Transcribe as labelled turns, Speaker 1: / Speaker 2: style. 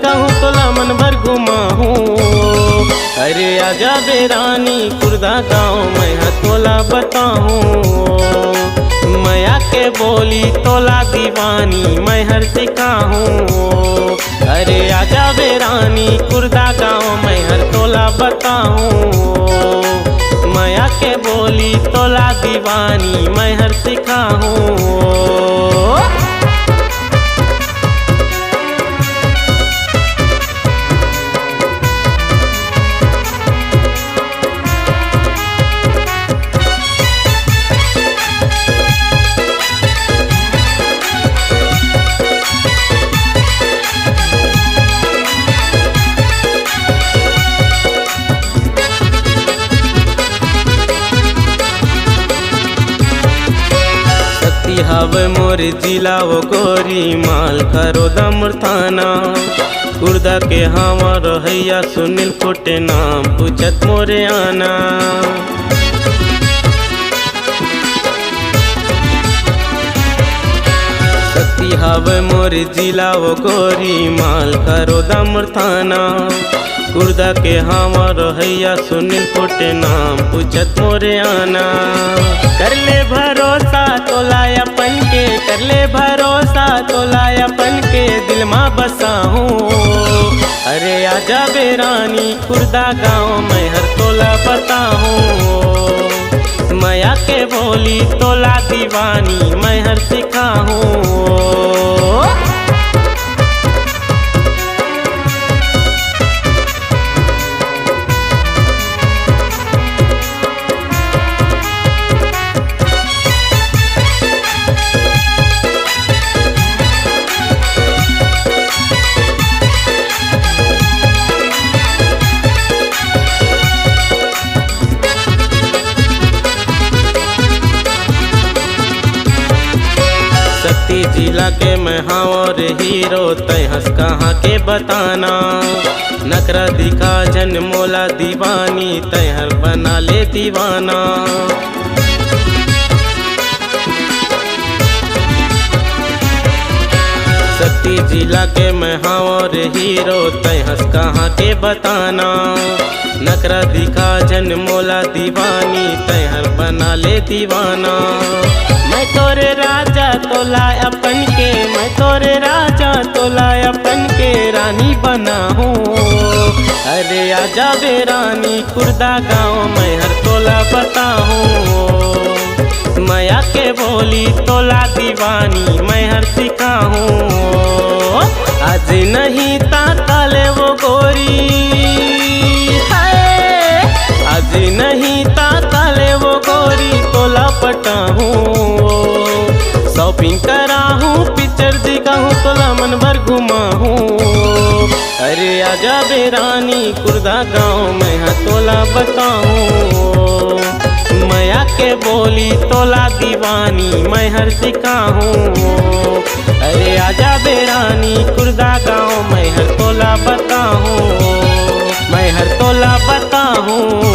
Speaker 1: दिखाऊं तोला मन भर घुमाऊं। अरे आजा बेरानी कुर्दा गाँव मैं हाँ तोला बताऊं। मैया के बोली तोला दीवानी मैं हर सिखाऊं। अरे आजा बेरानी कुर्दा गाँव मैं हर तोला बताऊं। मैया के बोली तोला दीवानी मैं हर सिखाऊं। हवे मोर जिला वो गोरी माल करो दमर थाना। कुर्दा के हवा रहैया सुनील फोटे नाम पूछत मोरे आना। शक्ति हवे मोर जिला वो गोरी माल करो दमर थाना। कुर्दा के हवा रहैया सुनील फोटे नाम पूछत मोरे आना। कर ले भरोसा तोला अपन के, कर ले भरोसा तोला अपन के दिल में बसाऊं। अरे आजा बेरानी कुर्दा गाँव मैं हर तोला बताऊं। मैया के बोली तोला दीवानी मैं हर सिखाऊं। जिला के मैं हाँ और हीरो तय हंस कहाँ के बताना। नखरा दिखा जन मोला दीवानी तय हर बना ले दीवाना। शक्ति जिला के मैं हाँ और हीरो तय हंस कहाँ के बताना। नखरा दिखा जन मोला दीवानी तय हर बना ले दीवाना। मैं तोरे राजा तोला अपन के, मैं तोरे राजा तोला अपन के रानी बनाऊं। अरे आजा बेरानी कुर्दा गाँव मैं हर तोला बताऊं। मैया के बोली तोला दीवानी मैं हर सिखाऊं। आज नहीं ताकाले वो गोरी है, आज नहीं ताकाले वो गोरी तोला पटाऊं। शॉपिंग कराहूँ पिक्चर दिखाऊं तोला मन भर घुमाऊं। अरे आजा बेरानी कुर्दा गाँव मैं हाँ तोला बताऊं। मैया के बोली तोला दीवानी मैं हर सिखाऊं। अरे आजा बेरानी कुर्दा गाँव मैं हर तोला बताऊं। मैं हर तोला बताऊं।